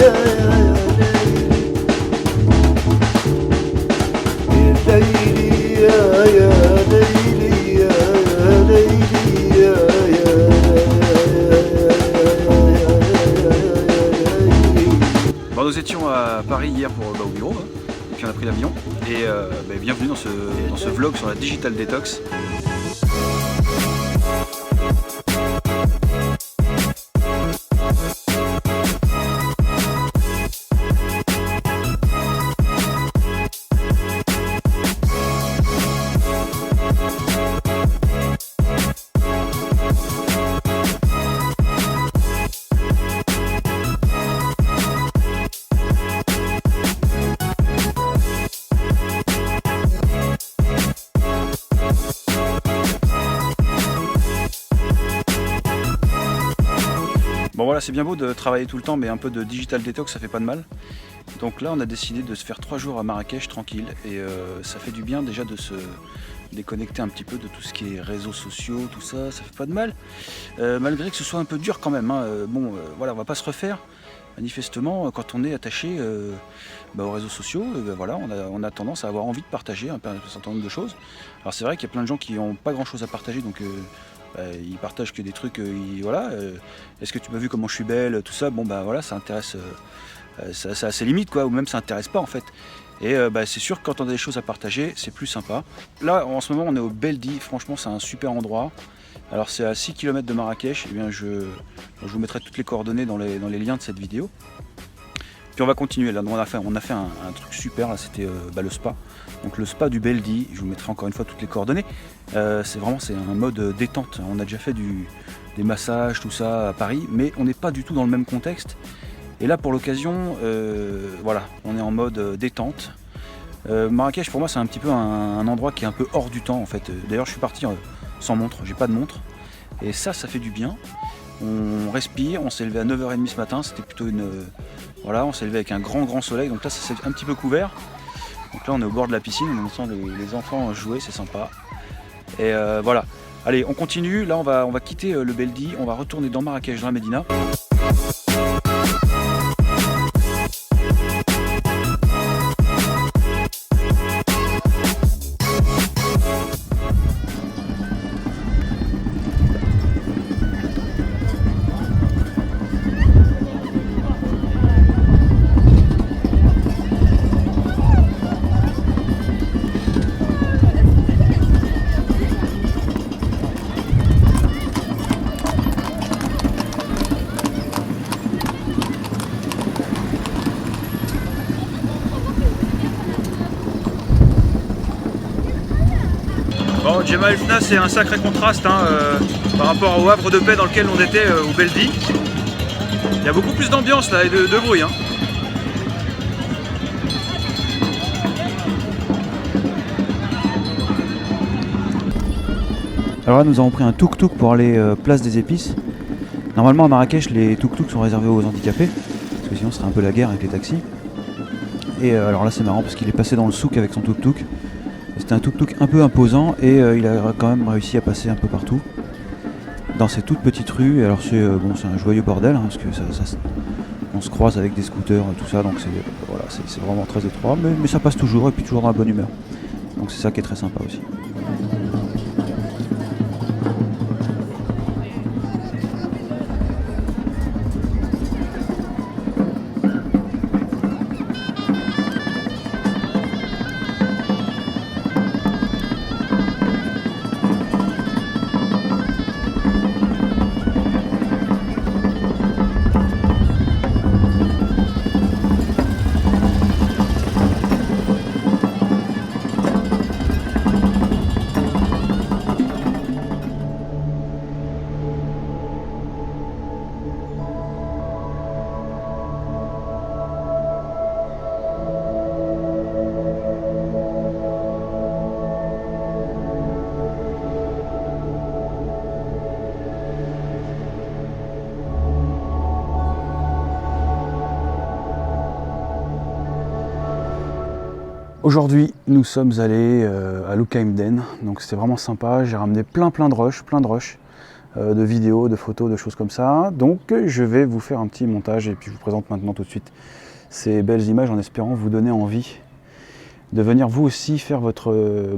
Bon, nous étions à Paris hier pour, au bureau, hein, et puis on a pris l'avion. Et bienvenue dans ce vlog sur la Digital Detox. Bon voilà, c'est bien beau de travailler tout le temps, mais un peu de digital detox, ça fait pas de mal. Donc là, on a décidé de se faire 3 jours à Marrakech tranquille, et ça fait du bien déjà de se déconnecter un petit peu de tout ce qui est réseaux sociaux, tout ça, ça fait pas de mal. Malgré que ce soit un peu dur quand même, hein. Voilà, on va pas se refaire. Manifestement, quand on est attaché aux réseaux sociaux, voilà, on a tendance à avoir envie de partager un certain nombre de choses. Alors c'est vrai qu'il y a plein de gens qui n'ont pas grand chose à partager, donc ils partagent que des trucs, voilà. Est-ce que tu m'as vu comment je suis belle, tout ça, bon bah voilà, ça intéresse, ça a ses limites quoi, ou même ça intéresse pas en fait. Et c'est sûr que quand on a des choses à partager, c'est plus sympa. Là en ce moment on est au Beldi, franchement c'est un super endroit. Alors c'est à 6 km de Marrakech, et bien je vous mettrai toutes les coordonnées dans les liens de cette vidéo. Puis on va continuer, là on a fait un truc super, là c'était le spa. Donc le spa du Beldi, je vous mettrai encore une fois toutes les coordonnées. C'est un mode détente, on a déjà fait des massages, tout ça à Paris, mais on n'est pas du tout dans le même contexte. Et là pour l'occasion, voilà, on est en mode détente. Marrakech pour moi c'est un petit peu un endroit qui est un peu hors du temps en fait. D'ailleurs je suis parti sans montre, j'ai pas de montre. Et ça fait du bien. On respire, on s'est levé à 9h30 ce matin, c'était plutôt voilà, on s'est levé avec un grand soleil, donc là ça s'est un petit peu couvert. Donc là on est au bord de la piscine, on entend les enfants jouer, c'est sympa. Et voilà. Allez, on continue, là on va quitter le Beldi, on va retourner dans Marrakech, dans la Médina. Bon, Jemaa el Fna c'est un sacré contraste hein, par rapport au havre de paix dans lequel on était au Beldi. Il y a beaucoup plus d'ambiance là et de bruit. Hein. Alors là nous avons pris un tuk-tuk pour aller place des Épices. Normalement à Marrakech les tuk-tuks sont réservés aux handicapés, parce que sinon ce serait un peu la guerre avec les taxis. Et alors là c'est marrant parce qu'il est passé dans le souk avec son tuk-tuk. C'était un tuk-tuk un peu imposant et il a quand même réussi à passer un peu partout dans ces toutes petites rues. Et alors c'est un joyeux bordel hein, parce que on se croise avec des scooters et tout ça, donc c'est vraiment très étroit, mais ça passe toujours et puis toujours dans la bonne humeur. Donc c'est ça qui est très sympa aussi. Aujourd'hui, nous sommes allés à Loukaïmden, donc c'était vraiment sympa. J'ai ramené plein de rushs. de vidéos, de photos, de choses comme ça. Donc je vais vous faire un petit montage et puis je vous présente maintenant tout de suite ces belles images en espérant vous donner envie de venir vous aussi faire votre,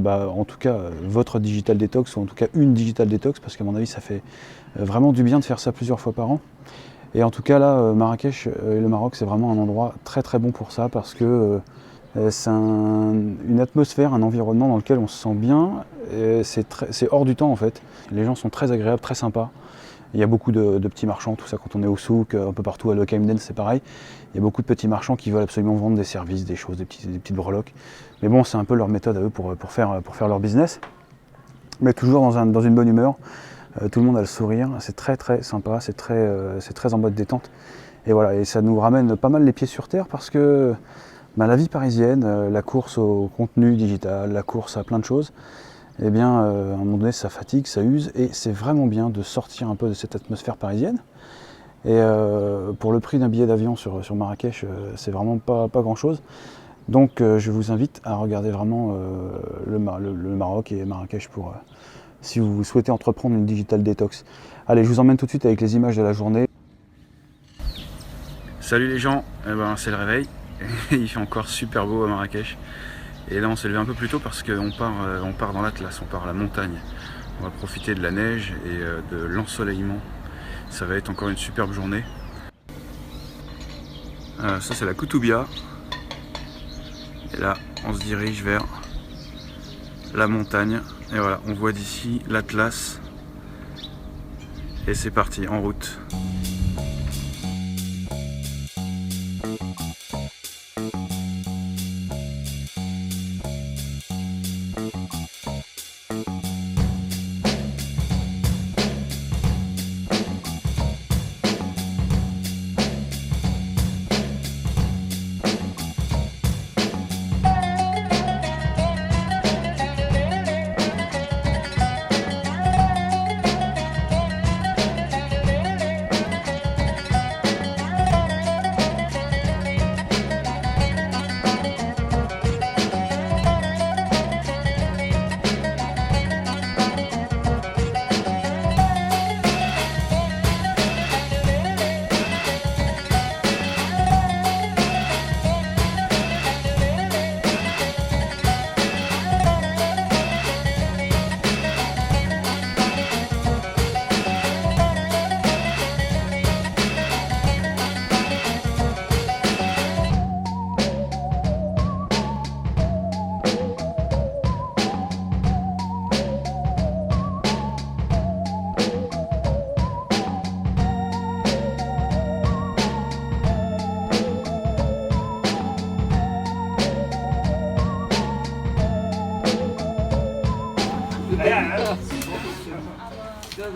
en tout cas votre digital detox, ou en tout cas une digital detox, parce qu'à mon avis ça fait vraiment du bien de faire ça plusieurs fois par an. Et en tout cas là, Marrakech et le Maroc, c'est vraiment un endroit très très bon pour ça, parce que c'est une atmosphère, un environnement dans lequel on se sent bien, c'est hors du temps en fait. Les gens sont très agréables, très sympas. Il y a beaucoup de petits marchands, tout ça quand on est au souk, un peu partout à Look Hamden c'est pareil. Il y a beaucoup de petits marchands qui veulent absolument vendre des services, des choses, des petites breloques. Mais bon, c'est un peu leur méthode à eux pour faire leur business. Mais toujours dans une bonne humeur. Tout le monde a le sourire, c'est très très sympa, c'est très en mode détente. Et voilà, et ça nous ramène pas mal les pieds sur terre parce que la vie parisienne, la course au contenu digital, la course à plein de choses, eh bien, à un moment donné, ça fatigue, ça use, et c'est vraiment bien de sortir un peu de cette atmosphère parisienne. Et pour le prix d'un billet d'avion sur Marrakech, c'est vraiment pas grand-chose. Donc je vous invite à regarder vraiment le Maroc et Marrakech si vous souhaitez entreprendre une digital detox. Allez, je vous emmène tout de suite avec les images de la journée. Salut les gens, c'est le réveil. Il fait encore super beau à Marrakech. Et là on s'est levé un peu plus tôt parce qu'on part dans l'Atlas, on part à la montagne. On va profiter de la neige et de l'ensoleillement. Ça va être encore une superbe journée. Ça c'est la Koutoubia. Et là on se dirige vers la montagne. Et voilà, on voit d'ici l'Atlas. Et c'est parti, en route.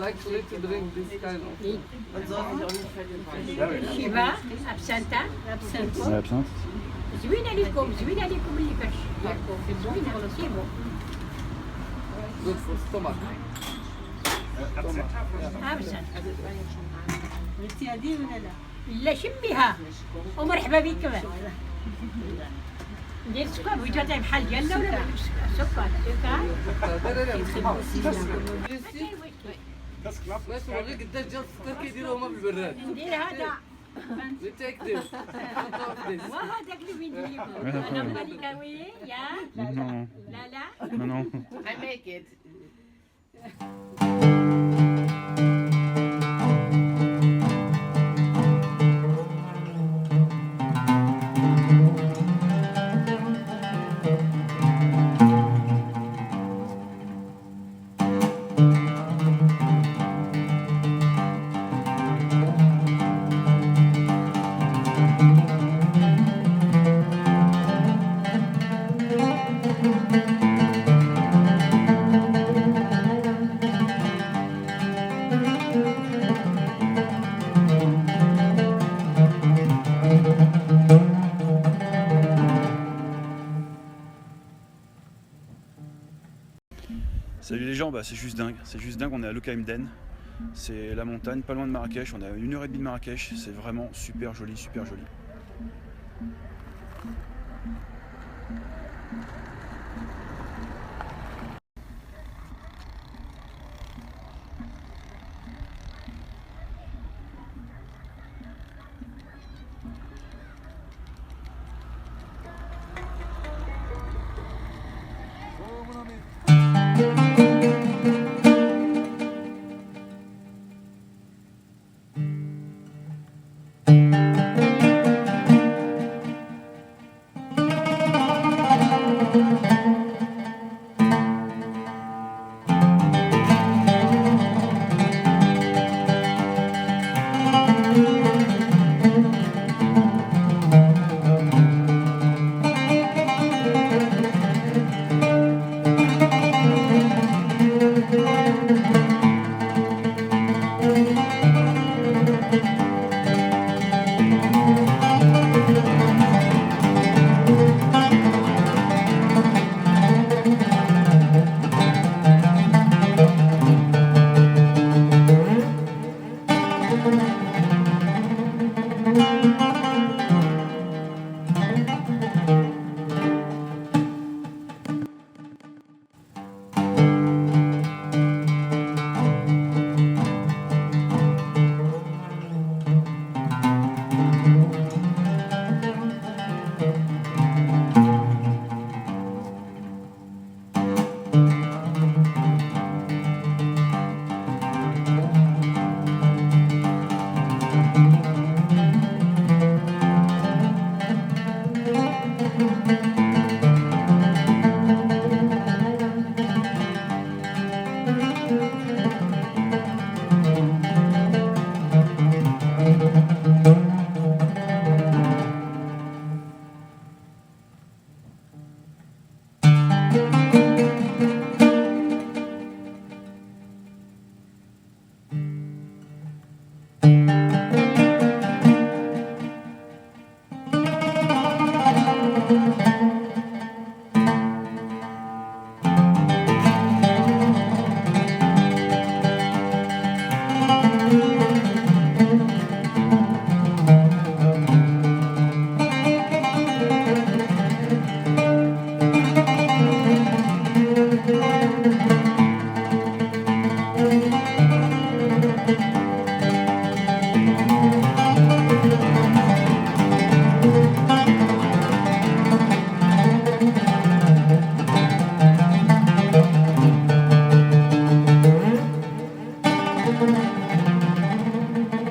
Actually to drink this kind of شيبة أبسنتا Absinthe. زوين عليكم اللي باش زوين على سيبو good for stomach. أبسنت قلتي هذه ولا لا؟ لا شميها ومرحبا بك كمان ندير سكر وجاتها بحال ديالنا ولا سكر بس وريك قداش ديال السكر كيديروا هما بالبراد. ندير هذا You take this. وهذاك اللي وين نديرو أنا مالكاوي يا Non, لا لا non, non. I make it. Salut les gens, c'est juste dingue, on est à Look Hamden, c'est la montagne, pas loin de Marrakech, on est à 1h30 de Marrakech, c'est vraiment super joli, super joli.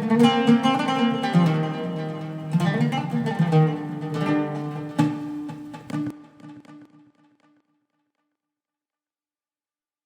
Voilà.